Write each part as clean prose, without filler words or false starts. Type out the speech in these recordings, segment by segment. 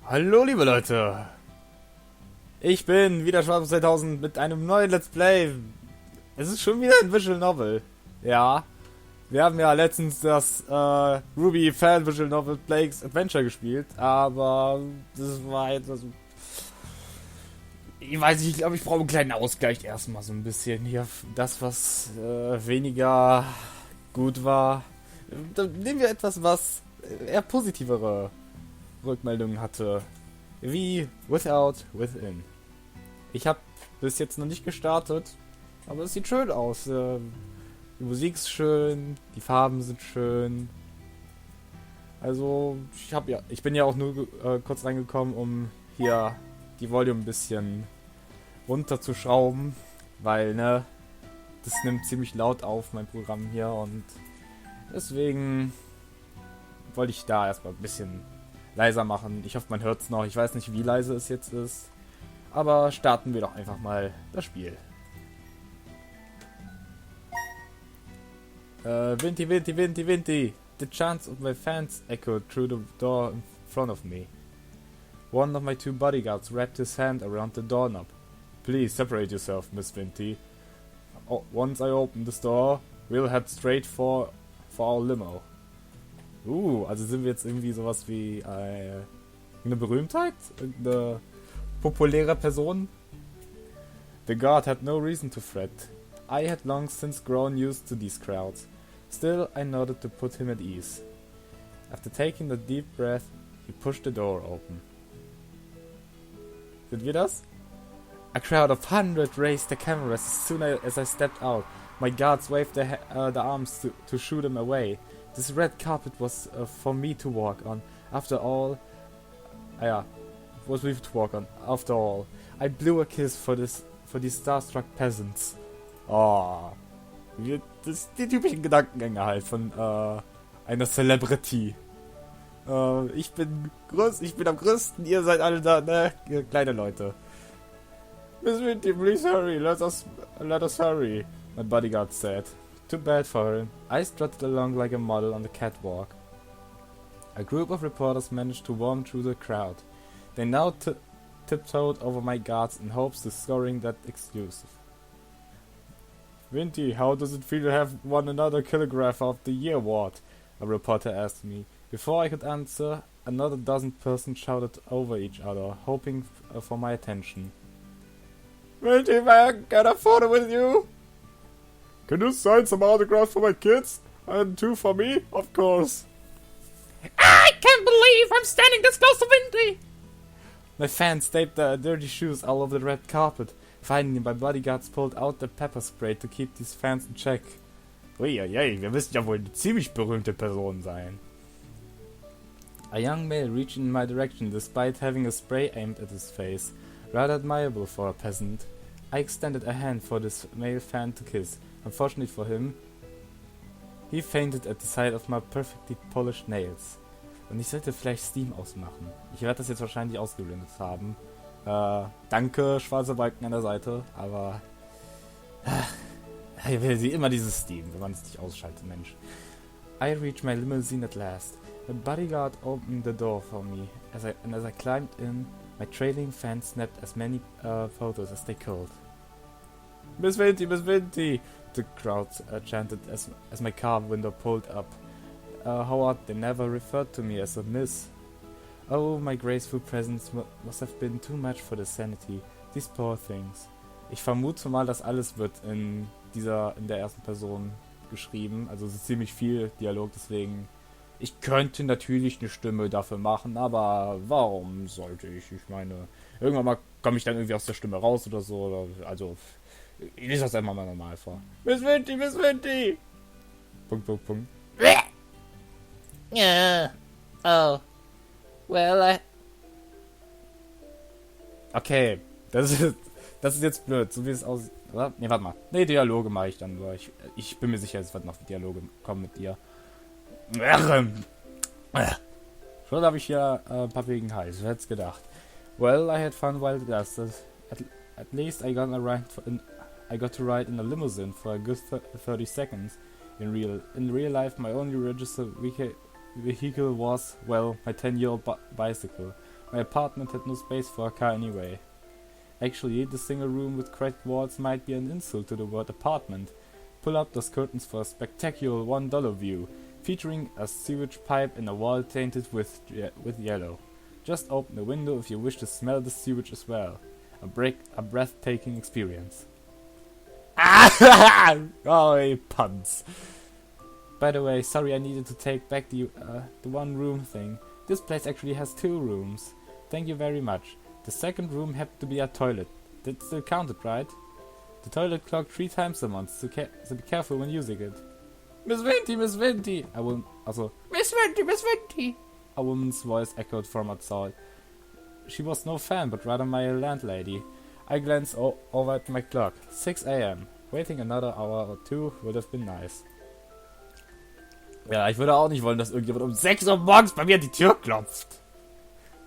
Hallo liebe Leute, ich bin wieder Schwarz 2000 mit einem neuen Let's Play. Es ist schon wieder ein Visual Novel. Ja, wir haben ja letztens das Ruby Fan Visual Novel Blake's Adventure gespielt, aber das war etwas... Ich weiß nicht, ich glaube, ich brauche einen kleinen Ausgleich erstmal so ein bisschen hier. Das, was weniger gut war. Dann nehmen wir etwas, was eher positivere Rückmeldungen hatte. Wie Without, Within. Ich habe bis jetzt noch nicht gestartet, aber es sieht schön aus. Die Musik ist schön, die Farben sind schön. Also, ich bin ja auch nur kurz reingekommen, um hier die Volume ein bisschen runterzuschrauben, weil, ne, das nimmt ziemlich laut auf, mein Programm hier, und deswegen wollte ich da erstmal ein bisschen leiser machen. Ich hoffe, man hört es noch. Ich weiß nicht, wie leise es jetzt ist. Aber starten wir doch einfach mal das Spiel. Vinti, Vinti, Vinti, Vinti. The chants of my fans echoed through the door in front of me. One of my two bodyguards wrapped his hand around the doorknob. Please separate yourself, Miss Vinti. Once I open this door, we'll head straight for our limo. Also sind wir jetzt irgendwie sowas wie eine Berühmtheit? Eine populäre Person? The guard had no reason to fret. I had long since grown used to these crowds. Still, I nodded to put him at ease. After taking a deep breath, he pushed the door open. Sind wir das? A crowd of 100 raised their cameras as soon as I stepped out. My guards waved their arms to shoo them away. This red carpet was for me to walk on. After all, After all, I blew a kiss for these starstruck peasants. Die typischen Gedankengänge halt von einer Celebrity. Ich bin am größten, ihr seid alle da, ne? Kleine Leute. Miss Vinti, please hurry, let us hurry, my bodyguard said. Too bad for him. I strutted along like a model on the catwalk. A group of reporters managed to warm through the crowd. They now tiptoed over my guards in hopes of scoring that exclusive. Vinti, how does it feel to have won another calligrapher of the year award? A reporter asked me. Before I could answer, another dozen persons shouted over each other, hoping for my attention. Vinti, man, get a photo with you? Can you sign some autographs for my kids? And two for me? Of course. I can't believe I'm standing this close to Vinti! My fans taped their dirty shoes all over the red carpet. Finally, my bodyguards pulled out the pepper spray to keep these fans in check. Uiuiui, wir müssen ja wohl eine ziemlich berühmte Person sein. A young male reached in my direction despite having a spray aimed at his face. Rather admirable for a peasant. I extended a hand for this male fan to kiss. Unfortunately for him, he fainted at the sight of my perfectly polished nails. Und ich sollte vielleicht Steam ausmachen. Ich werde das jetzt wahrscheinlich ausgeblendet haben. Danke, schwarze Balken an der Seite, aber ich will sie immer dieses Steam, wenn man es nicht ausschaltet, Mensch. I reached my limousine at last. The bodyguard opened the door for me. As I climbed in, my trailing fans snapped as many photos as they could. Miss Vinti, Miss Vinti! The crowd chanted as my car window pulled up. How odd, they never referred to me as a miss. Oh, my graceful presence must have been too much for their sanity. These poor things. Ich vermute mal, dass alles wird in der ersten Person geschrieben. Also es ist ziemlich viel Dialog, deswegen... Ich könnte natürlich eine Stimme dafür machen, aber warum sollte ich? Ich meine, irgendwann mal komme ich dann irgendwie aus der Stimme raus oder so. Also, ich lese das einfach mal normal vor. Miss Vinti, Miss Vinti! Punkt, Punkt, Punkt. Yeah. Oh. Well, Okay, das ist jetzt blöd, so wie es aussieht. Oder? Ne, warte mal. Ne, Dialoge mache ich dann. Ich bin mir sicher, es wird noch Dialoge kommen mit dir. Schon habe ich hier ein paar wegen Hals. Wer hätte es gedacht? Well, I had fun while it lasted. At least I got to ride in a limousine for a good 30 seconds. In real life, my only registered vehicle was, well, my 10-year-old bicycle. My apartment had no space for a car anyway. Actually, the single room with cracked walls might be an insult to the word apartment. Pull up those curtains for a spectacular $1 view, featuring a sewage pipe in a wall tainted with yellow. Just open the window if you wish to smell the sewage as well. A breathtaking experience. Oh, puns. By the way, sorry I needed to take back the one room thing. This place actually has 2 rooms. Thank you very much. The second room happened to be a toilet. That still counted, right? The toilet clogged 3 times a month, so be careful when using it. Miss Venti, Miss Venti! Miss Venti! A woman's voice echoed from outside. She was no fan, but rather my landlady. I glanced over at my clock. 6 a.m. Waiting another hour or 2 would have been nice. Ja, ich würde auch nicht wollen, dass irgendjemand um 6 Uhr morgens bei mir an die Tür klopft.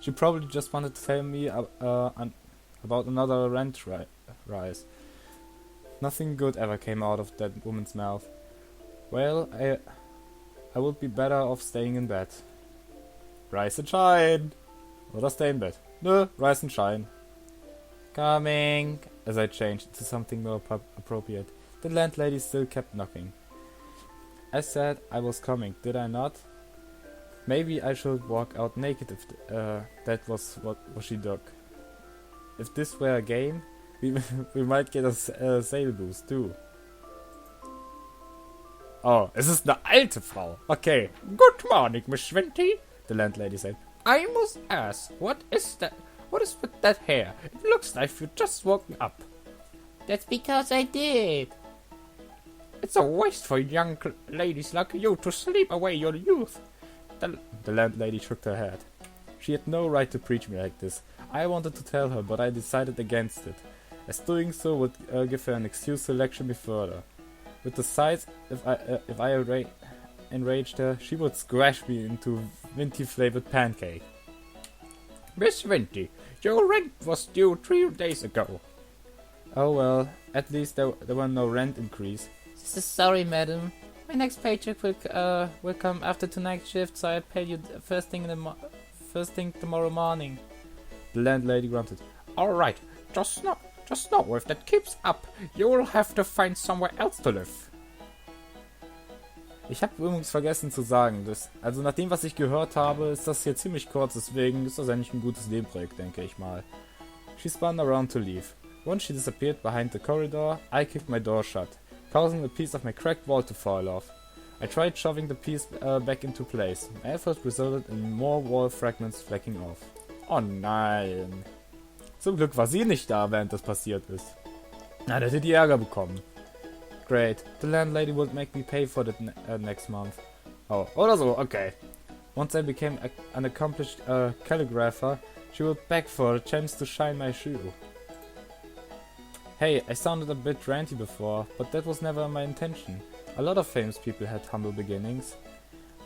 She probably just wanted to tell me about another rent rise. Nothing good ever came out of that woman's mouth. Well, I would be better off staying in bed. Rise and shine! Oder stay in bed. Nö, rise and shine. Coming! As I changed to something more appropriate. The landlady still kept knocking. I said I was coming, did I not? Maybe I should walk out naked if that was what she did. If this were a game, we might get a sale boost too. Oh, es ist eine alte Frau. Okay. Good morning, Miss Venti. The landlady said. I must ask, what is that? What is with that hair? It looks like you just woken up. That's because I did. It's a waste for young ladies like you to sleep away your youth. The landlady shook her head. She had no right to preach me like this. I wanted to tell her, but I decided against it, as doing so would give her an excuse to lecture me further. With the sides, if I enraged her, she would squash me into minty-flavored pancake. Miss Venti, your rent was due 3 days ago. Oh well, at least there were no rent increase. Sorry, madam. My next paycheck will come after tonight's shift, so I'll pay you first thing tomorrow morning. The landlady grunted. All right, just know if that keeps up, you'll have to find somewhere else to live. Ich habe übrigens vergessen zu sagen, also nach dem, was ich gehört habe, ist das hier ziemlich kurz, deswegen ist das eigentlich ein gutes Nebenprojekt, denke ich mal. She spun around to leave. Once she disappeared behind the corridor, I kicked my door shut, causing a piece of my cracked wall to fall off. I tried shoving the piece back into place. My effort resulted in more wall fragments flecking off. Oh nein. Zum Glück war sie nicht da, während das passiert ist. Na, da hätte die Ärger bekommen. Great. The landlady would make me pay for that next month. Oh, oder so, okay. Once I became an accomplished calligrapher, she would beg for a chance to shine my shoe. Hey, I sounded a bit ranty before, but that was never my intention. A lot of famous people had humble beginnings.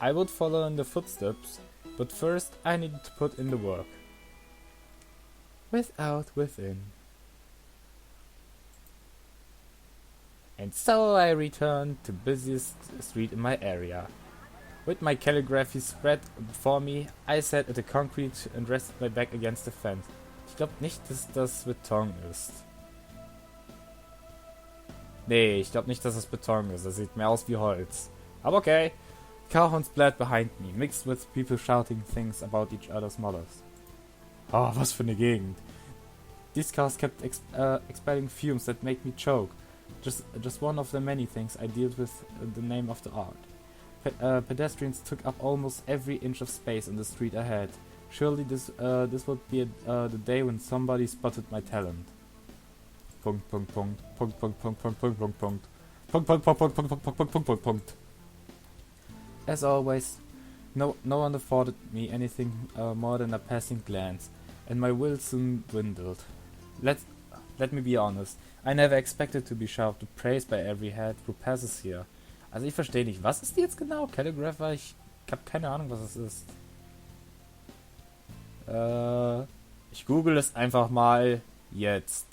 I would follow in the footsteps, but first I needed to put in the work. Without within. And so I returned to busiest street in my area. With my calligraphy spread before me, I sat at the concrete and rested my back against the fence. Ich glaube nicht, dass das Beton ist. Nee, ich glaube nicht, dass das Beton ist. Das sieht mehr aus wie Holz. Aber okay. Car horns blared behind me, mixed with people shouting things about each other's mothers. Oh, was für eine Gegend. These cars kept expelling fumes that made me choke. Just one of the many things I dealt with in the name of the art. Pedestrians took up almost every inch of space in the street ahead. Surely this would be the day when somebody spotted my talent. Punkt, Punkt, Punkt, Punkt, Punkt, Punkt, Punkt, Punkt, Punkt, Punkt. Punkt, Punkt, Punkt, Punkt, Punkt, Punkt, Punkt, Punkt, Punkt, Punkt. As always, no one afforded me anything more than a passing glance, and my will soon dwindled. Let me be honest, I never expected to be showered with praise by every head who passes here. Also ich verstehe nicht, was ist die jetzt genau? Calligrapher? Ich habe keine Ahnung, was es ist. Ich google es einfach mal jetzt.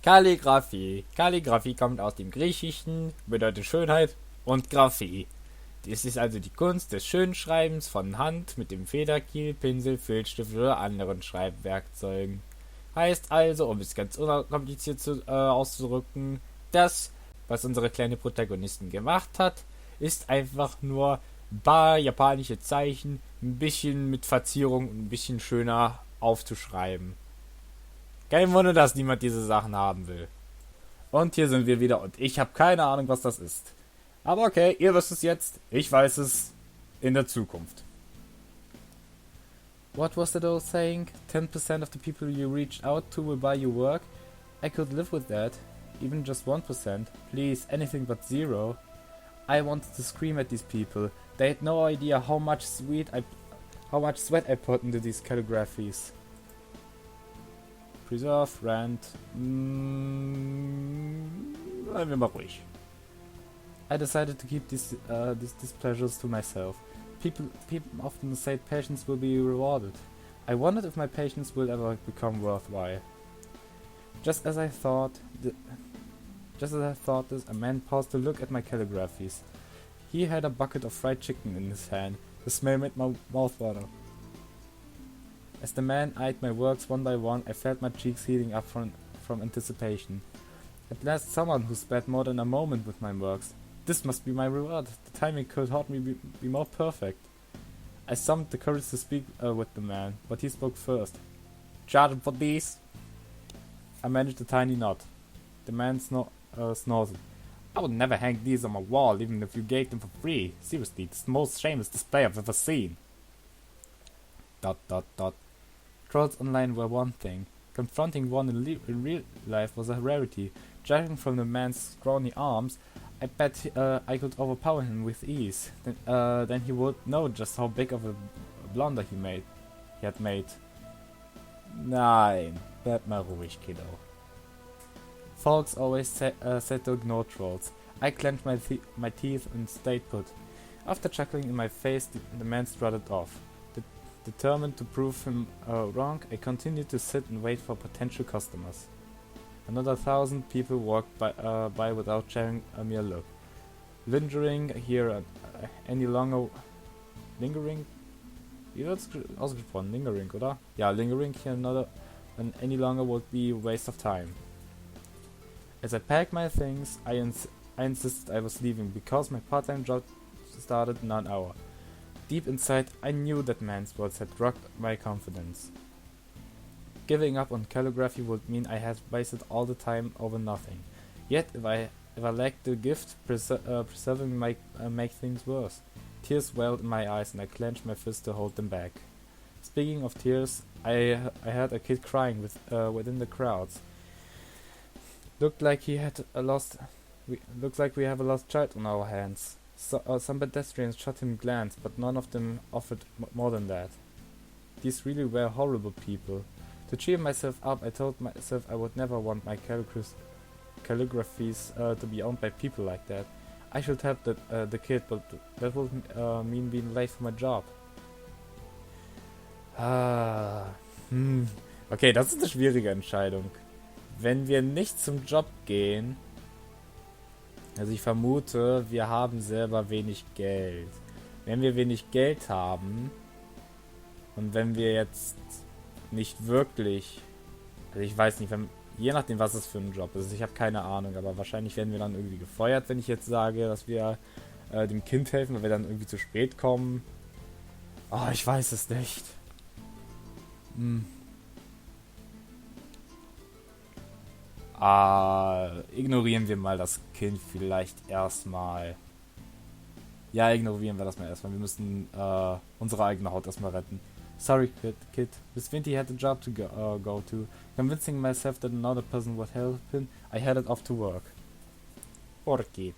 Kalligraphie. Kalligraphie kommt aus dem Griechischen, bedeutet Schönheit und Graphie. Es ist also die Kunst des schönen Schreibens von Hand mit dem Federkiel, Pinsel, Filzstift oder anderen Schreibwerkzeugen. Heißt also, um es ganz unkompliziert auszudrücken, das, was unsere kleine Protagonistin gemacht hat, ist einfach nur ein paar japanische Zeichen, ein bisschen mit Verzierung und ein bisschen schöner aufzuschreiben. Kein Wunder, dass niemand diese Sachen haben will. Und hier sind wir wieder und ich habe keine Ahnung, was das ist. Aber okay, ihr wisst es jetzt, ich weiß es in der Zukunft. What was that old saying? 10% of the people you reached out to will buy your work? I could live with that. Even just 1%. Please, anything but 0. I wanted to scream at these people. They had no idea how much sweat I put into these calligraphies. Preserve, rant. Bleiben wir mal ruhig. I decided to keep these pleasures to myself. People often say patience will be rewarded. I wondered if my patience will ever become worthwhile. Just as I thought this, a man paused to look at my calligraphies. He had a bucket of fried chicken in his hand. The smell made my mouth water. As the man eyed my works one by one, I felt my cheeks heating up from anticipation. At last, someone who spent more than a moment with my works. This must be my reward. The timing could hardly be more perfect. I summoned the courage to speak with the man, but he spoke first. Charge him for these. I managed a tiny nod. The man snorted. I would never hang these on my wall, even if you gave them for free. Seriously, it's the most shameless display I've ever seen. ... Trolls online were one thing. Confronting one in real life was a rarity. Judging from the man's scrawny arms, I bet I could overpower him with ease. Then he would know just how big of a blunder he had made. Nein, bleib mal ruhig, Kiddo. Folks always said to ignore trolls. I clenched my teeth and stayed put. After chuckling in my face, the man strutted off. Determined to prove him wrong, I continued to sit and wait for potential customers. Another 1,000 people walked by without sharing a mere look. Lingering here any longer... Lingering? Wie wird's ausgesprochen? Lingering, oder? Ja, lingering here any longer would be a waste of time. As I packed my things, I insisted I was leaving because my part-time job started in an hour. Deep inside, I knew that man's words had rocked my confidence. Giving up on calligraphy would mean I had wasted all the time over nothing. Yet, if I lacked the gift, preserving might make things worse. Tears welled in my eyes and I clenched my fist to hold them back. Speaking of tears, I heard a kid crying within the crowds. Looked like we have a lost child on our hands. Some pedestrians shot him a glance, but none of them offered more than that. These really were horrible people. To cheer myself up, I told myself I would never want my calligraphies to be owned by people like that. I should help the kid, but that would mean being late for my job. Okay, das ist eine schwierige Entscheidung. Wenn wir nicht zum Job gehen... Also ich vermute, wir haben selber wenig Geld. Wenn wir wenig Geld haben und wenn wir jetzt nicht wirklich... Also ich weiß nicht, je nachdem, was es für ein Job ist. Ich habe keine Ahnung, aber wahrscheinlich werden wir dann irgendwie gefeuert, wenn ich jetzt sage, dass wir dem Kind helfen, weil wir dann irgendwie zu spät kommen. Oh, ich weiß es nicht. Ignorieren wir mal das Kind vielleicht erstmal. Ja, ignorieren wir das mal erstmal. Wir müssen unsere eigene Haut erstmal retten. Sorry, kid. Miss Vinty had a job to go to. Convincing myself that another person would help him, I headed off to work. Poor kid.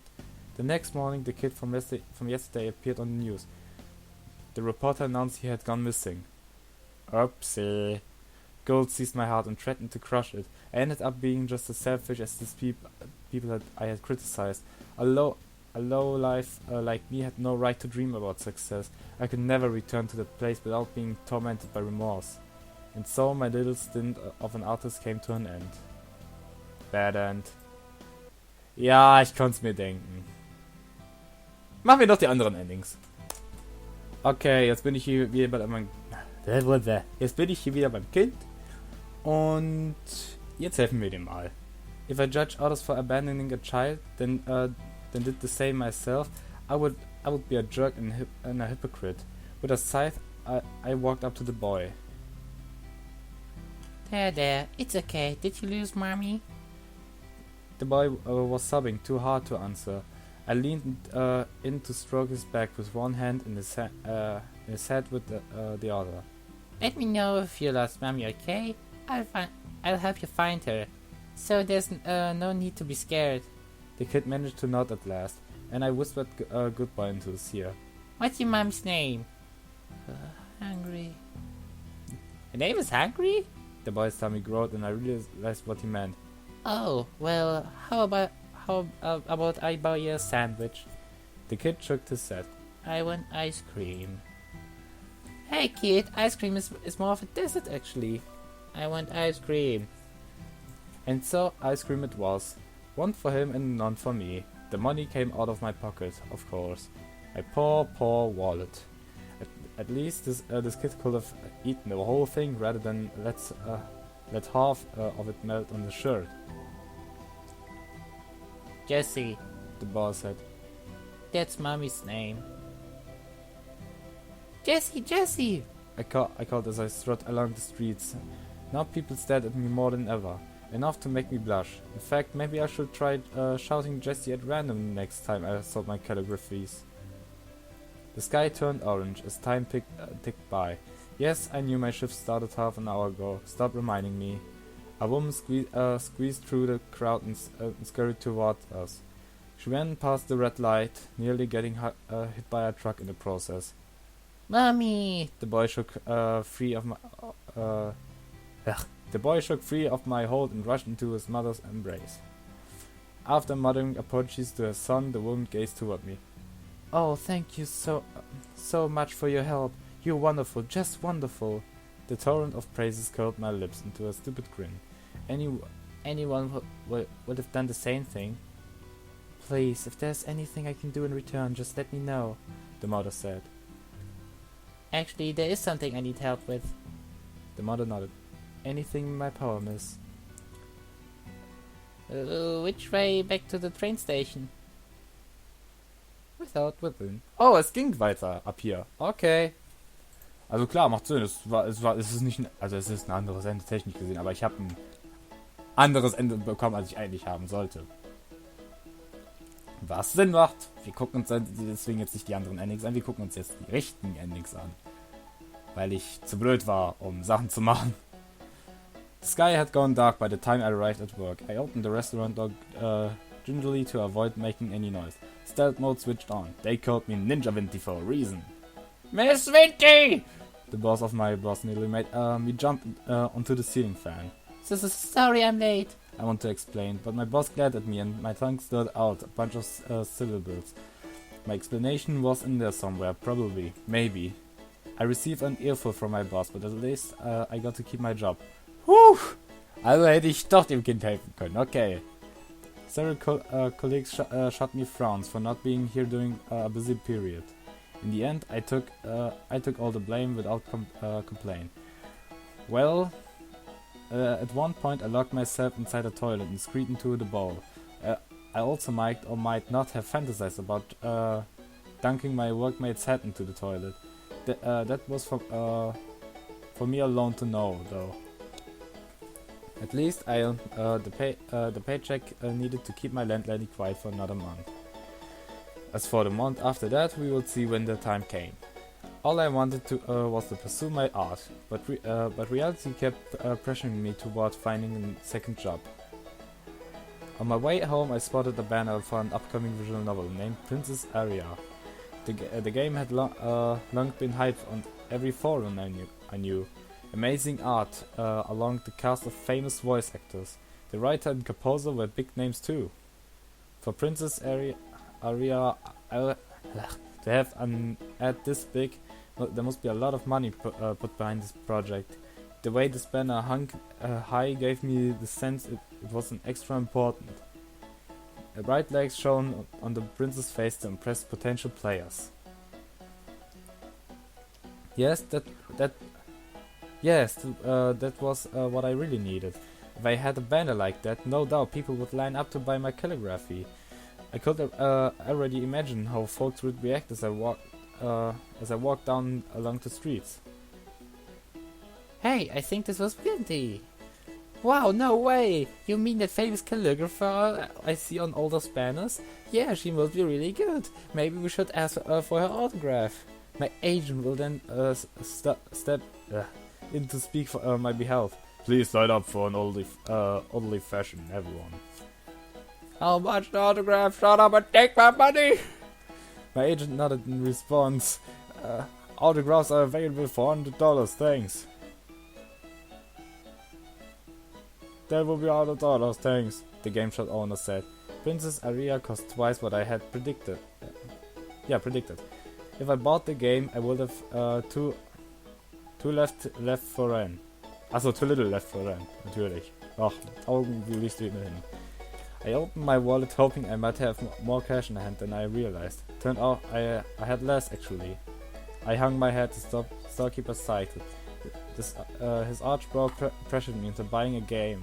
The next morning, the kid from yesterday appeared on the news. The reporter announced he had gone missing. Oopsie. Gold seized my heart and threatened to crush it. I ended up being just as selfish as these people that I had criticized. A low life like me had no right to dream about success. I could never return to that place without being tormented by remorse. And so my little stint of an artist came to an end. Bad end. Ja, ich konnte es mir denken. Machen wir doch die anderen Endings. Okay, jetzt bin ich hier wieder bei meinem... Jetzt bin ich hier wieder beim Kind. Und jetzt helfen wir dem mal. If I judge others for abandoning a child, then did the same myself, I would be a jerk and a hypocrite. With a scythe, I walked up to the boy. There, it's okay. Did you lose mommy? The boy was sobbing too hard to answer. I leaned in to stroke his back with one hand and his head with the other. Let me know if you lost mommy, okay? I'll help you find her. So there's no need to be scared. The kid managed to nod at last, and I whispered goodbye into his ear. What's your mom's name? Hungry. Her name is Hungry? The boy's tummy growled, and I realized what he meant. Oh, well, how about I buy you a sandwich? The kid shook his head. I want ice cream. Hey kid, ice cream is more of a dessert actually. I want ice cream. And so ice cream it was. One for him and none for me. The money came out of my pocket, of course. My poor wallet. At least this kid could have eaten the whole thing rather than let half of it melt on the shirt. Jessie, The boss said. that's mommy's name. Jessie! I called as I strode along the streets. Now people stared at me more than ever. Enough to make me blush. In fact, maybe I should try shouting Jessie at random next time I saw my calligraphies. The sky turned orange as time ticked by. Yes, I knew my shift started half an hour ago. Stop reminding me. A woman squeezed through the crowd and scurried toward us. She ran past the red light, nearly getting hit by a truck in the process. Mommy! The boy shook free of my hold and rushed into his mother's embrace. After muttering apologies to her son, the woman gazed toward me. Oh, thank you so much for your help. You're wonderful, just wonderful. The torrent of praises curled my lips into a stupid grin. Anyone would have done the same thing. Please, if there's anything I can do in return, just let me know, the mother said. Actually, there is something I need help with. The mother nodded. Anything in my power, miss. Which way back to the train station? Without whipping. Oh, es ging weiter ab hier. Okay. Also klar, macht Sinn. Es ist nicht, also es ist ein anderes Ende technisch gesehen, aber ich habe ein anderes Ende bekommen, als ich eigentlich haben sollte. Was Sinn macht. Wir gucken uns deswegen jetzt nicht die anderen Endings an, wir gucken uns jetzt die richtigen Endings an. Weil ich zu blöd war, um Sachen zu machen. The sky had gone dark by the time I arrived at work. I opened the restaurant door gingerly to avoid making any noise. Stealth mode switched on. They called me Ninja Vinti for a reason. Miss Vinti! The boss of my boss nearly made me jump onto the ceiling fan. Sorry I'm late. I want to explain, but my boss glared at me and my tongue stirred out a bunch of syllables. My explanation was in there somewhere, probably, maybe. I received an earful from my boss, but at least I got to keep my job. Also hätte ich doch dem Kind helfen können, okay. Several colleagues shot me frowns for not being here during a busy period. In the end, I took all the blame without complaint. Well, at one point I locked myself inside a toilet and screamed into the bowl. I also might or might not have fantasized about dunking my workmate's head into the toilet. That was for me alone to know, though. At least I earned the paycheck needed to keep my landlady quiet for another month. As for the month after that, we will see when the time came. All I wanted was to pursue my art, but reality kept pressuring me toward finding a second job. On my way home, I spotted a banner for an upcoming visual novel named Princess Aria. The game had long been hyped on every forum I knew. Amazing art along the cast of famous voice actors. The writer and composer were big names too. For Princess Aria to have an ad this big, there must be a lot of money put behind this project. The way this banner hung high gave me the sense it wasn't extra important. bright lights shone on the prince's face to impress potential players. Yes, that was what I really needed. If I had a banner like that, no doubt people would line up to buy my calligraphy. I could already imagine how folks would react as I walked down along the streets. Hey, I think this was Windy. Wow, no way! You mean that famous calligrapher I see on all those banners? Yeah, she must be really good. Maybe we should ask for her autograph. My agent will then step in to speak for my behalf. Please line up for an orderly fashion, everyone. How much the autograph? Shut up and take my money! My agent nodded in response. Autographs are available for $100, thanks. That will be $100, thanks, the game shop owner said. Princess Aria cost twice what I had predicted. Predicted. If I bought the game, I would have two left for rent. Also, too little left for rent, natürlich. Ach, Augen liest du immer hin. I opened my wallet hoping I might have more cash in hand than I realized. Turned out I had less actually. I hung my head. The storekeeper sighed. His arch brow pressured me into buying a game.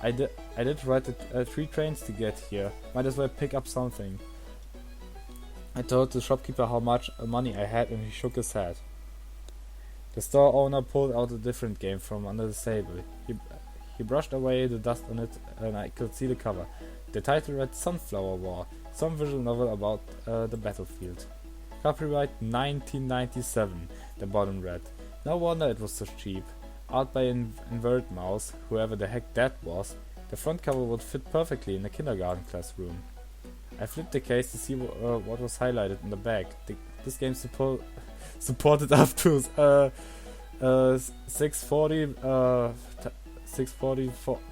I did ride 3 trains to get here. Might as well pick up something. I told the shopkeeper how much money I had and he shook his head. The store owner pulled out a different game from under the table. He brushed away the dust on it and I could see the cover. The title read Sunflower War, some visual novel about the battlefield. Copyright 1997, the bottom read. No wonder it was so cheap. Art by Invert Mouse, whoever the heck that was. The front cover would fit perfectly in a kindergarten classroom. I flipped the case to see what was highlighted in the back. This game supported up to 640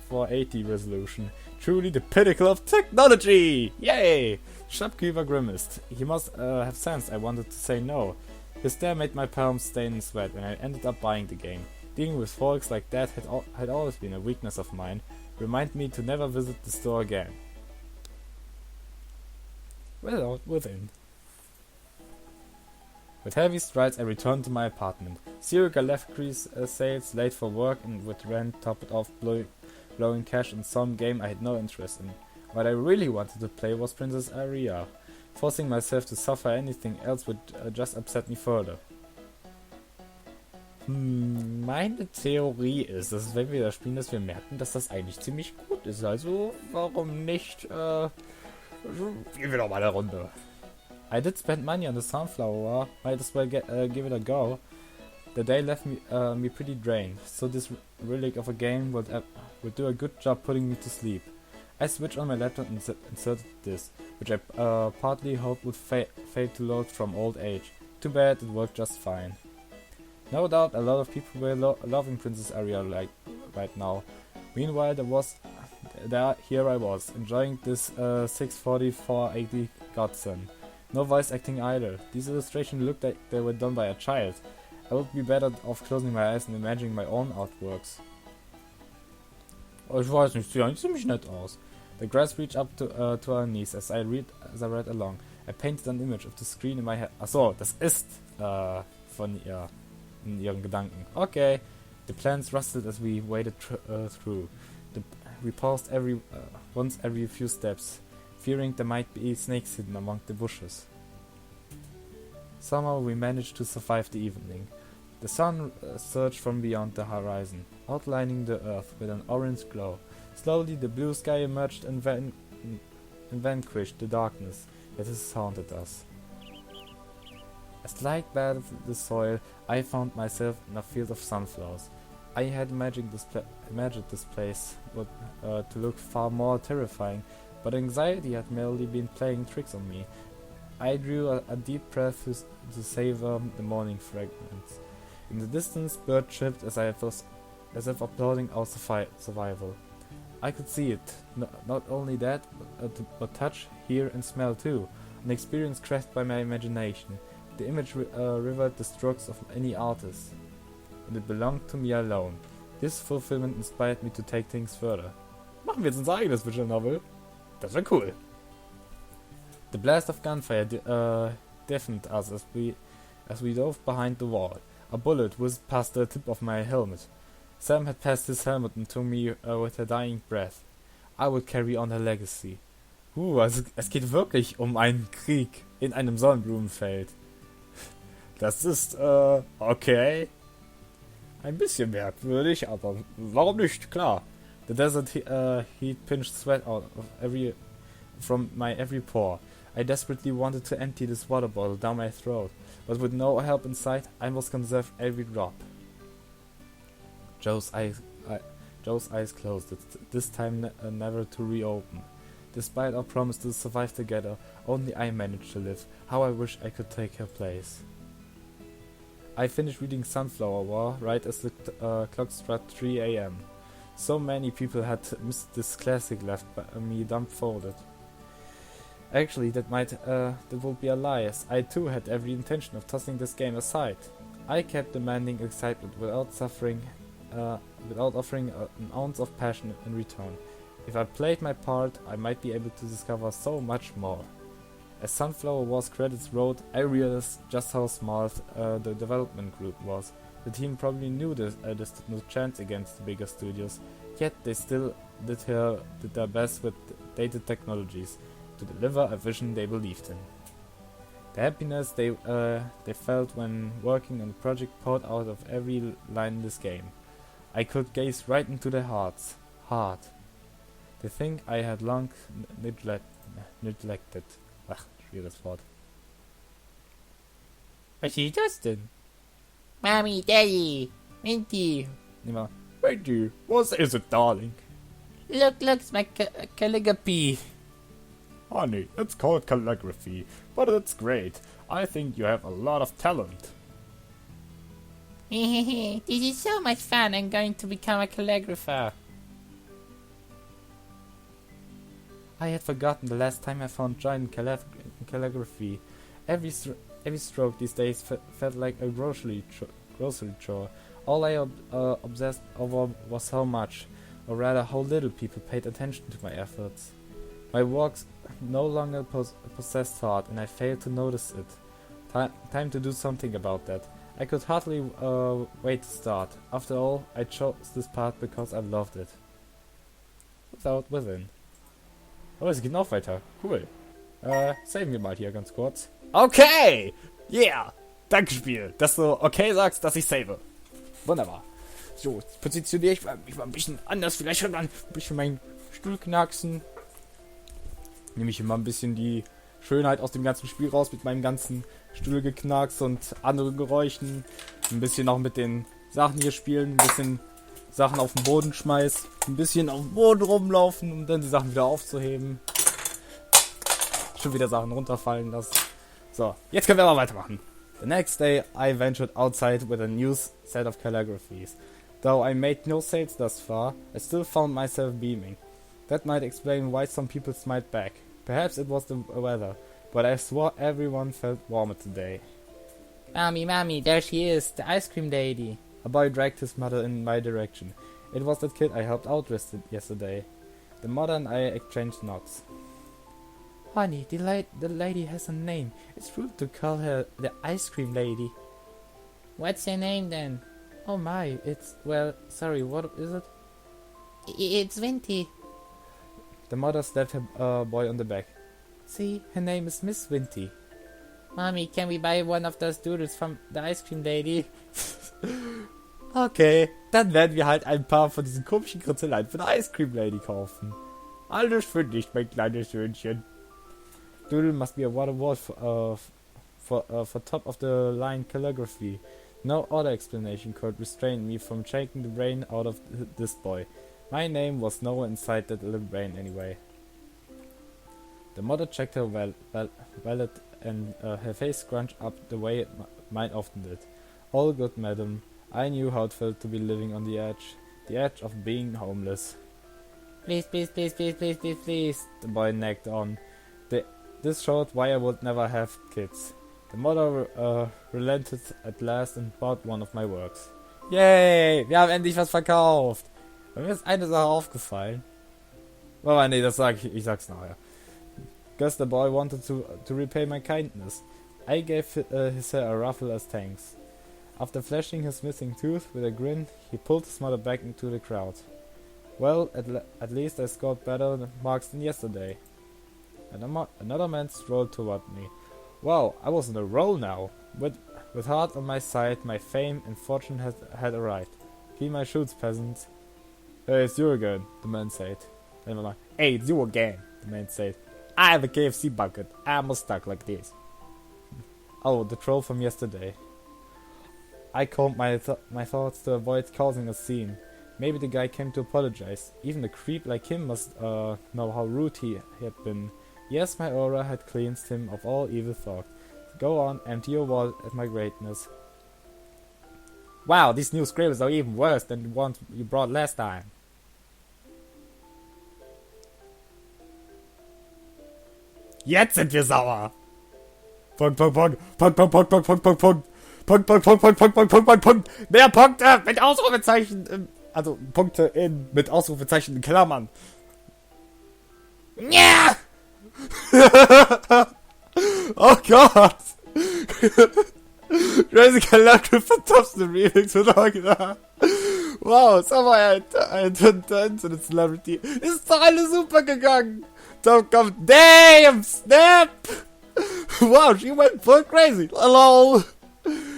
480 resolution. Truly the pinnacle of technology! Yay! Shopkeeper grimaced. He must have sensed I wanted to say no. His stare made my palms stain in sweat, and I ended up buying the game. Dealing with folks like that had always been a weakness of mine. Remind me to never visit the store again. Within. With heavy strides I returned to my apartment. Zero calligraphy sales, late for work, and with rent topped off blowing cash on some game I had no interest in. What I really wanted to play was Princess Aria. Forcing myself to suffer anything else would just upset me further. Meine Theorie ist, dass wenn wir das spielen, dass wir merken, dass das eigentlich ziemlich gut ist. Also, warum nicht, spielen wir doch mal eine Runde. I did spend money on the Sunflower War, might as well give it a go. The day left me pretty drained, so this relic of a game would do a good job putting me to sleep. I switched on my laptop and inserted this, which I partly hoped would fail to load from old age. Too bad, it worked just fine. No doubt a lot of people were loving Princess Aria right now. Meanwhile, here I was, enjoying this 640 480 godsend. No voice acting either. These illustrations looked like they were done by a child. I would be better off closing my eyes and imagining my own artworks. Oh, ich weiß nicht, sieht eigentlich ziemlich nett aus. The grass reached up to her knees as I read along. I painted an image of the screen in my head. Achso, das ist von ihr in ihren Gedanken. Okay. The plants rustled as we waded through. We paused once every few steps, fearing there might be snakes hidden among the bushes. Somehow we managed to survive the evening. The sun surged from beyond the horizon, outlining the earth with an orange glow. Slowly the blue sky emerged and vanquished the darkness that has haunted us. As light bathed the soil, I found myself in a field of sunflowers. I had imagined this place to look far more terrifying, but anxiety had merely been playing tricks on me. I drew a deep breath to savor the morning fragrance. In the distance, birds chirped as if applauding our survival. I could see it. Not only that, but touch, hear, and smell too. An experience crafted by my imagination. The image rivaled the strokes of any artist, and it belonged to me alone. This fulfillment inspired me to take things further. Machen wir jetzt unser eigenes Visual Novel? Das wäre cool. The blast of gunfire deafened us as we dove behind the wall. A bullet whizzed past the tip of my helmet. Sam had passed his helmet into me with her dying breath. I would carry on her legacy. Also es geht wirklich um einen Krieg in einem Sonnenblumenfeld. Das ist, okay. Ein bisschen merkwürdig, aber warum nicht? Klar. The desert heat pinched sweat out of from my every pore. I desperately wanted to empty this water bottle down my throat, but with no help in sight, I must conserve every drop. Joe's eyes closed, this time never to reopen. Despite our promise to survive together, only I managed to live. How I wish I could take her place. I finished reading Sunflower War right as the clock struck 3 a.m. So many people had missed this classic, left me dumbfolded. Actually, that would be a lie, as I too had every intention of tossing this game aside. I kept demanding excitement without offering an ounce of passion in return. If I played my part, I might be able to discover so much more. As Sunflower Wars credits rolled, I realized just how small the development group was. The team probably knew this stood no chance against the bigger studios, yet they still did their best with dated technologies to deliver a vision they believed in. The happiness they felt when working on the project poured out of every line in this game. I could gaze right into their heart. They think I had long neglected. Ach, schwieriges Wort. Was ist das denn? Mommy, Daddy, Minty. Immer, Minty, what is it, darling? Look, it's my calligraphy. Honey, it's called calligraphy, but it's great. I think you have a lot of talent. This is so much fun. I'm going to become a calligrapher. I had forgotten the last time I found joy in calligraphy. Every stroke these days felt like a grocery chore. All I obsessed over was how much, or rather how little people paid attention to my efforts. My works no longer possessed thought, and I failed to notice it. Time to do something about that. I could hardly wait to start. After all, I chose this path because I loved it. Without within. Oh, es geht noch weiter. Cool. Saven wir mal hier ganz kurz. Okay! Yeah! Danke, Spiel, dass du okay sagst, dass ich save. Wunderbar. So, jetzt positioniere ich mich mal ein bisschen anders. Vielleicht hört man ein bisschen meinen Stuhl knacksen. Nehme ich immer ein bisschen die Schönheit aus dem ganzen Spiel raus mit meinem ganzen Stuhlgeknacks und anderen Geräuschen. Ein bisschen auch mit den Sachen hier spielen. Ein bisschen Sachen auf den Boden schmeiß. Ein bisschen auf dem Boden rumlaufen, um dann die Sachen wieder aufzuheben. Schon wieder Sachen runterfallen lassen. So, jetzt können wir aber weitermachen. The next day I ventured outside with a new set of calligraphies. Though I made no sales thus far, I still found myself beaming. That might explain why some people smiled back. Perhaps it was the weather, but I swore everyone felt warmer today. Mommy, there she is, the ice cream lady. A boy dragged his mother in my direction. It was that kid I helped out yesterday. The mother and I exchanged nods. Honey, the lady has a name. It's rude to call her the ice cream lady. What's her name then? Oh my, what is it? It's Vinty. The mother slapped her boy on the back. See, her name is Miss Vinty. Mommy, can we buy one of those doodles from the ice cream lady? Okay, dann werden wir halt ein paar von diesen komischen Kritzeleien von der Ice Cream Lady kaufen. Alles für dich, mein kleines Söhnchen. Doodle must be a water word for top of the line calligraphy. No other explanation could restrain me from shaking the brain out of this boy. My name was nowhere inside that little brain anyway. The mother checked her wallet and her face scrunched up the way mine often did. All good, madam. I knew how it felt to be living on the edge of being homeless. Please, The boy nagged on. This showed why I would never have kids. The mother relented at last and bought one of my works. Yay! Wir haben endlich was verkauft! Mir ist eine Sache aufgefallen. Aber nee, ich sag's nachher. Guess the boy wanted to repay my kindness. I gave his hair a ruffle as thanks. After flashing his missing tooth with a grin, he pulled his mother back into the crowd. Well, at least I scored better marks than yesterday. Another man strolled toward me. Wow, I was on a roll now. With heart on my side, my fame and fortune had arrived. Clean my shoes, peasant. Hey, it's you again, the man said. Then I'm like, hey, it's you again, the man said. I have a KFC bucket. I'm stuck like this. Oh, the troll from yesterday. I calmed my thoughts to avoid causing a scene. Maybe the guy came to apologize. Even a creep like him must know how rude he had been. Yes, my aura had cleansed him of all evil thought. Go on, empty your wallet at my greatness. Wow, these new scrapers are even worse than the ones you brought last time. Jetzt sind wir sauer! Punkt, Punkt, Punkt, Punkt, Punkt, Punkt, Punkt, Punkt, Punkt, Punkt. Punkt, Punkt, Punkt, Punkt, Punkt, Punkt, Punkt, Punkt, Punkt. Mehr Punkte mit Ausrufezeichen, also Punkte mit Ausrufezeichen in Klammern. Ja! Oh Gott! Crazy calligrapher dubstep remix mit Original. Wow, Summer ein Tendenz und Celebrity. Ist doch alles super gegangen. So kommt, damn, snap! Wow, she went full crazy. Hello!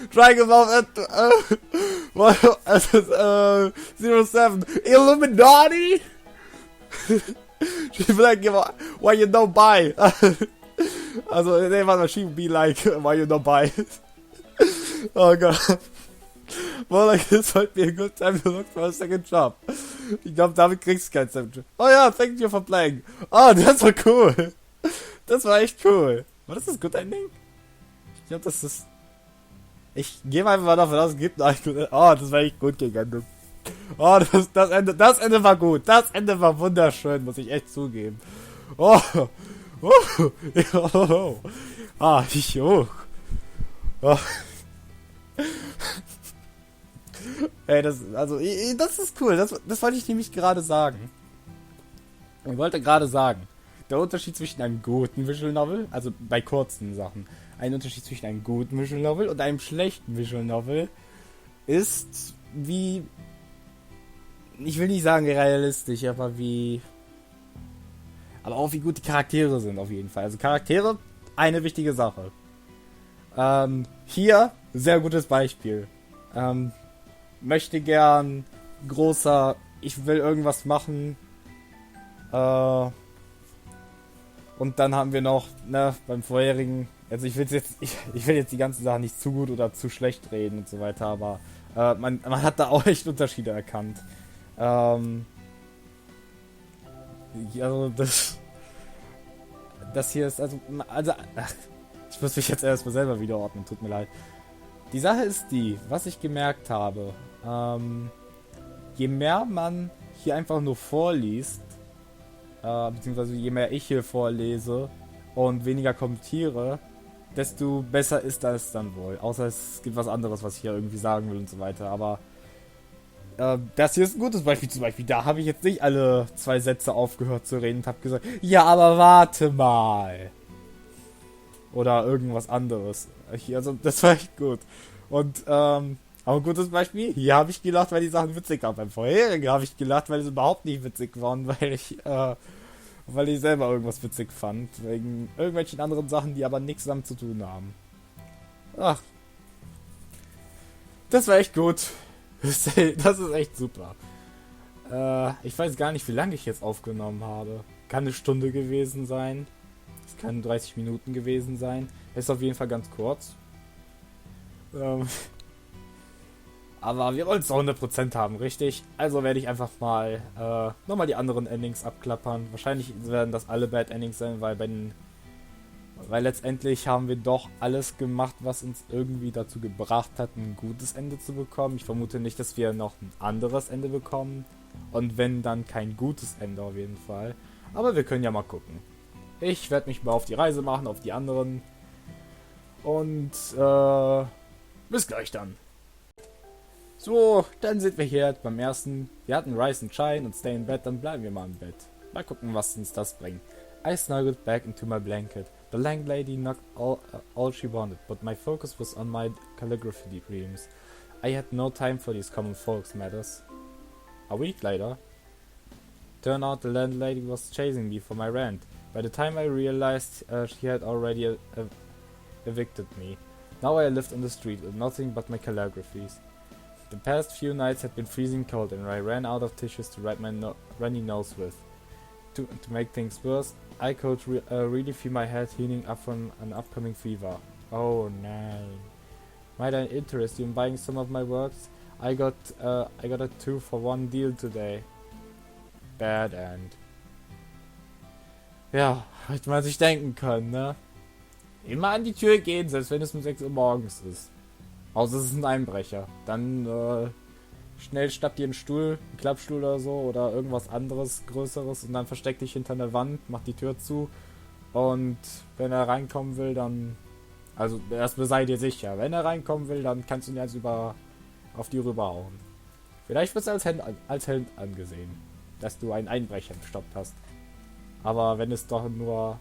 Trying about at 07 Illuminati. She'd be like, why you don't buy? Also, they want she would be like, why you don't buy? Oh god. More like this might be a good time to look for a second job. Ich glaube, damit kriegst du keinen second job. Oh ja, thank you for playing. Oh, das war cool. Das war echt cool. War das Good Ending? Ich glaube, das ist... Ich gehe einfach mal davon aus, es gibt ein Good Ending. Oh, das war echt gut gegangen. Oh, das Ende war gut. Das Ende war wunderschön, muss ich echt zugeben. Oh. Oh. Oh. Ah, ich hoch. Oh. Ey, das ist cool. Das wollte ich nämlich gerade sagen. Ich wollte gerade sagen, der Unterschied zwischen einem guten Visual Novel, also bei kurzen Sachen, ein Unterschied zwischen einem guten Visual Novel und einem schlechten Visual Novel ist wie, ich will nicht sagen realistisch, aber auch wie gut die Charaktere sind auf jeden Fall. Also Charaktere, eine wichtige Sache. Hier, sehr gutes Beispiel. Möchte gern großer, ich will irgendwas machen. Und dann haben wir noch, beim vorherigen, also ich will jetzt die ganzen Sachen nicht zu gut oder zu schlecht reden und so weiter, aber man hat da auch echt Unterschiede erkannt. Also das hier ist, ich muss mich jetzt erstmal selber wieder ordnen, tut mir leid. Die Sache ist die, was ich gemerkt habe, je mehr man hier einfach nur vorliest, beziehungsweise je mehr ich hier vorlese und weniger kommentiere, desto besser ist das dann wohl. Außer es gibt was anderes, was ich hier irgendwie sagen will und so weiter, aber das hier ist ein gutes Beispiel. Zum Beispiel, da habe ich jetzt nicht alle 2 Sätze aufgehört zu reden und habe gesagt, ja, aber warte mal. Oder irgendwas anderes. Also, das war echt gut. Und, auch ein gutes Beispiel, hier habe ich gelacht, weil die Sachen witzig waren. Beim vorherigen habe ich gelacht, weil sie überhaupt nicht witzig waren, weil ich selber irgendwas witzig fand. Wegen irgendwelchen anderen Sachen, die aber nichts damit zu tun haben. Ach. Das war echt gut. Das ist echt super. Ich weiß gar nicht, wie lange ich jetzt aufgenommen habe. Kann eine Stunde gewesen sein. Es kann 30 Minuten gewesen sein. Ist auf jeden Fall ganz kurz. Aber wir wollen es 100% haben, richtig? Also werde ich einfach mal nochmal die anderen Endings abklappern. Wahrscheinlich werden das alle Bad Endings sein, weil letztendlich haben wir doch alles gemacht, was uns irgendwie dazu gebracht hat, ein gutes Ende zu bekommen. Ich vermute nicht, dass wir noch ein anderes Ende bekommen. Und wenn, dann kein gutes Ende auf jeden Fall. Aber wir können ja mal gucken. Ich werde mich mal auf die Reise machen, auf die anderen. Und bis gleich dann. So, dann sind wir hier beim ersten. Wir hatten Rise and Shine und Stay in Bed, dann bleiben wir mal im Bett. Mal gucken, was uns das bringt. I snuggled back into my blanket. The landlady knocked all she wanted, but my focus was on my calligraphy dreams. I had no time for these common folks matters. A week later, turned out the landlady was chasing me for my rent. By the time I realized, she had already evicted me. Now I lived on the street with nothing but my calligraphies. The past few nights had been freezing cold and I ran out of tissues to wipe my runny nose with. To make things worse, I could really feel my head heating up from an upcoming fever. Oh no. Might I interest you in buying some of my works? I got a 2-for-1 deal today. Bad end. Ja, hätte man sich denken können, ne? Immer an die Tür gehen, selbst wenn es um 6 Uhr morgens ist. Außer es ist ein Einbrecher. Dann schnell schnappt ihr einen Stuhl, einen Klappstuhl oder so oder irgendwas anderes, Größeres und dann versteckt dich hinter einer Wand, macht die Tür zu und wenn er reinkommen will, dann... Also erstmal seid ihr sicher, wenn er reinkommen will, dann kannst du ihn jetzt auf die rüberhauen. Vielleicht wird es als Held angesehen, dass du einen Einbrecher gestoppt hast. Aber wenn es doch nur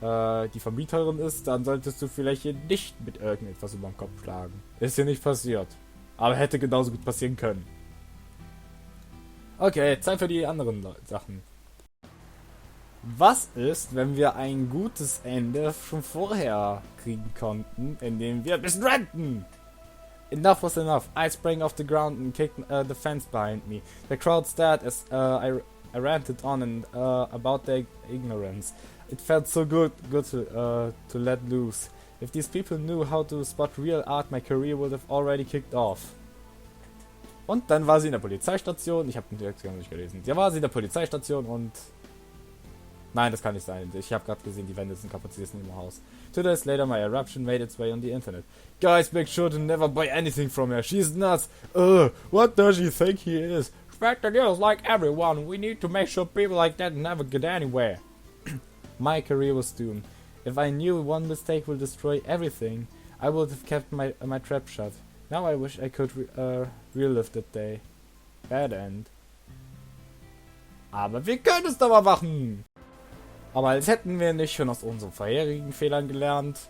die Vermieterin ist, dann solltest du vielleicht hier nicht mit irgendetwas über den Kopf schlagen. Ist hier nicht passiert. Aber hätte genauso gut passieren können. Okay, Zeit für die anderen Sachen. Was ist, wenn wir ein gutes Ende schon vorher kriegen konnten, indem wir ein bisschen ranten? Enough was enough. I sprang off the ground and kicked the fence behind me. The crowd stared as I ranted on and about their ignorance. It felt so good to let loose. If these people knew how to spot real art, my career would have already kicked off. Und dann war sie in der Polizeistation. Ich habe den Text gar nicht gelesen. Ja, war sie in der Polizeistation und... Nein, das kann nicht sein. Ich habe gerade gesehen, die Wände sind kaputt, sie ist nicht im Haus. 2 days later, my eruption made its way on the internet. Guys, make sure to never buy anything from her. She's nuts. What does she think he is? Spec the news like everyone. We need to make sure people like that never get anywhere. My career was doomed. If I knew one mistake will destroy everything, I would have kept my trap shut. Now I wish I could relive that day. Bad end. Aber wir können es doch mal machen! Aber als hätten wir nicht schon aus unseren vorherigen Fehlern gelernt,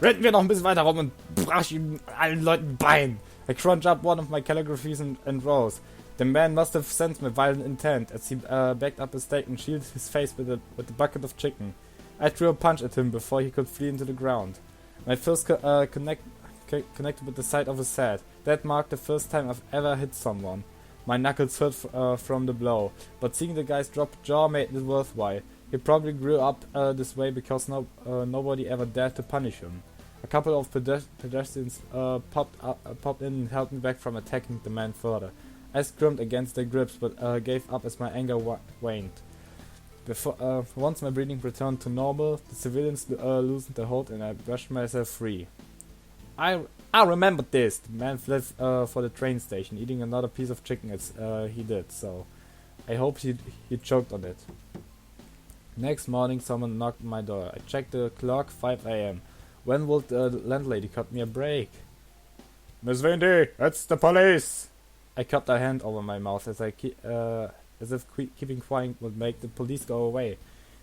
rennten wir noch ein bisschen weiter rum und brachen allen Leuten Bein. I crunched up one of my calligraphies and rose. The man must have sensed my violent intent as he backed up his steak and shielded his face with a bucket of chicken. I threw a punch at him before he could flee into the ground. My fist connected with the side of his head. That marked the first time I've ever hit someone. My knuckles hurt from the blow, but seeing the guy's dropped jaw made it worthwhile. He probably grew up this way because nobody ever dared to punish him. A couple of pedestrians popped in and held me back from attacking the man further. I squirmed against their grips, but gave up as my anger waned. Once my breathing returned to normal, the civilians loosened their hold and I brushed myself free. I remembered this! The man fled for the train station, eating another piece of chicken as he did, so I hope he choked on it. Next morning, someone knocked on my door. I checked the clock, 5 a.m. When would the landlady cut me a break? Miss Windy, it's the police! I cupped a hand over my mouth as if keeping quiet would make the police go away.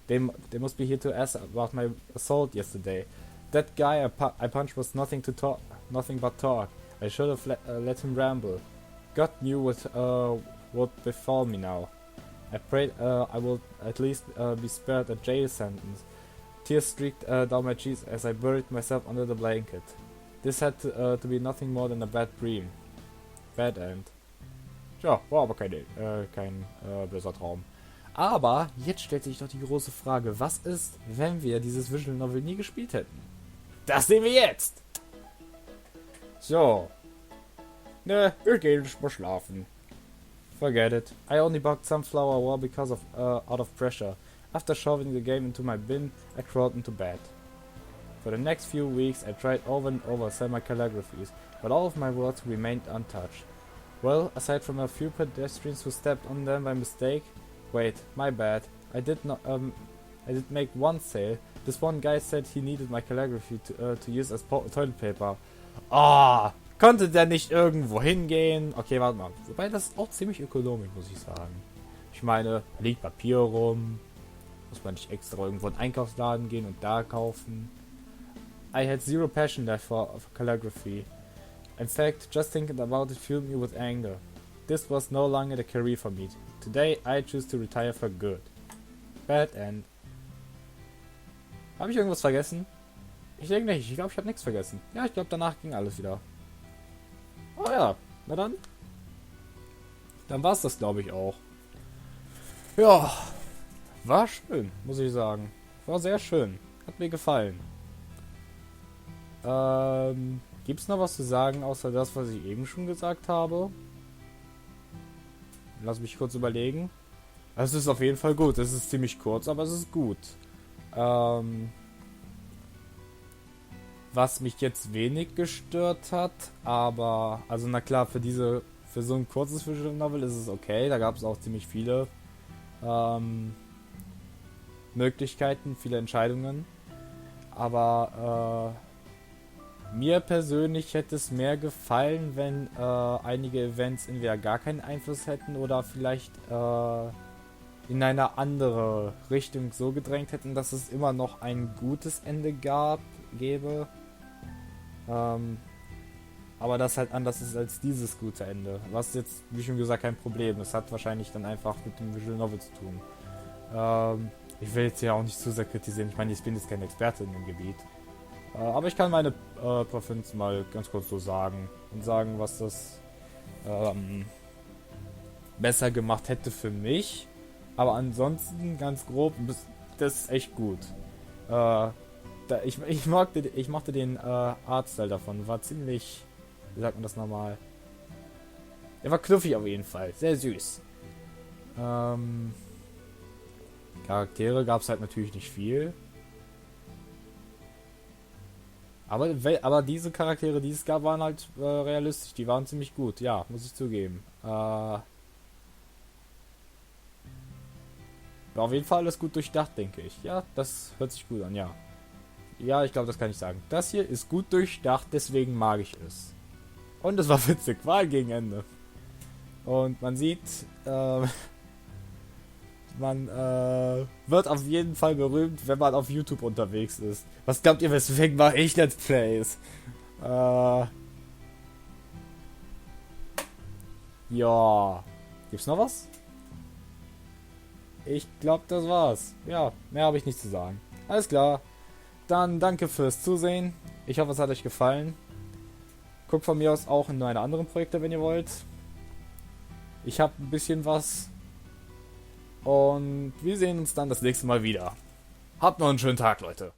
They must be here to ask about my assault yesterday. That guy I punched was nothing but talk. I should have let him ramble. God knew what would befall me now. I prayed I would at least be spared a jail sentence. Tears streaked down my cheeks as I buried myself under the blanket. This had to be nothing more than a bad dream. Bad end. Tja, war aber kein böser Traum. Aber jetzt stellt sich doch die große Frage, was ist, wenn wir dieses Visual Novel nie gespielt hätten? Das sehen wir jetzt! So. Ne, wir gehen mal schlafen. Forget it. I only bought sunflower oil because of out of pressure. After shoving the game into my bin, I crawled into bed. For the next few weeks, I tried over and over sell my calligraphies, but all of my works remained untouched. Well, aside from a few pedestrians who stepped on them by mistake. Wait, my bad. I did make one sale. This one guy said he needed my calligraphy to use as toilet paper. Ah, konnte der nicht irgendwo hingehen? Okay, warte mal. Wobei das ist auch ziemlich ökonomisch, muss ich sagen. Ich meine, da liegt Papier rum. Muss man nicht extra irgendwo in einen Einkaufsladen gehen und da kaufen. I had zero passion left for calligraphy. In fact, just thinking about it filled me with anger. This was no longer the career for me. Today I choose to retire for good. Bad end. Habe ich irgendwas vergessen? Ich denke nicht. Ich glaube, ich habe nichts vergessen. Ja, ich glaube, danach ging alles wieder. Oh ja, na dann. Dann war es das, glaube ich, auch. Ja, war schön, muss ich sagen. War sehr schön. Hat mir gefallen. Gibt's noch was zu sagen, außer das, was ich eben schon gesagt habe? Lass mich kurz überlegen. Es ist auf jeden Fall gut. Es ist ziemlich kurz, aber es ist gut. Was mich jetzt wenig gestört hat, aber... Also na klar, für so ein kurzes Visual Novel ist es okay. Da gab es auch ziemlich viele Möglichkeiten, viele Entscheidungen. Aber mir persönlich hätte es mehr gefallen, wenn einige Events entweder gar keinen Einfluss hätten oder vielleicht in eine andere Richtung so gedrängt hätten, dass es immer noch ein gutes Ende gäbe. Aber das halt anders ist als dieses gute Ende. Was jetzt, wie schon gesagt, kein Problem. Es hat wahrscheinlich dann einfach mit dem Visual Novel zu tun. Ich will jetzt ja auch nicht zu sehr kritisieren. Ich meine, ich bin jetzt kein Experte in dem Gebiet. Aber ich kann meine Präferenz mal ganz kurz so sagen. Und sagen, was das besser gemacht hätte für mich. Aber ansonsten, ganz grob, das ist echt gut. Ich mochte den Artstyle davon. War ziemlich... Wie sagt man das nochmal? Er war knuffig auf jeden Fall. Sehr süß. Charaktere gab es halt natürlich nicht viel. Aber diese Charaktere, die es gab, waren halt realistisch. Die waren ziemlich gut. Ja, muss ich zugeben. War auf jeden Fall alles gut durchdacht, denke ich. Ja, das hört sich gut an, ja. Ja, ich glaube, das kann ich sagen. Das hier ist gut durchdacht, deswegen mag ich es. Und es war witzig, war gegen Ende. Und man sieht, man wird auf jeden Fall berühmt, wenn man auf YouTube unterwegs ist. Was glaubt ihr, weswegen mache ich Let's Plays? Ja. Gibt's noch was? Ich glaube, das war's. Ja, mehr habe ich nicht zu sagen. Alles klar. Dann danke fürs Zusehen. Ich hoffe, es hat euch gefallen. Guckt von mir aus auch in meine anderen Projekte, wenn ihr wollt. Ich habe ein bisschen was. Und wir sehen uns dann das nächste Mal wieder. Habt noch einen schönen Tag, Leute.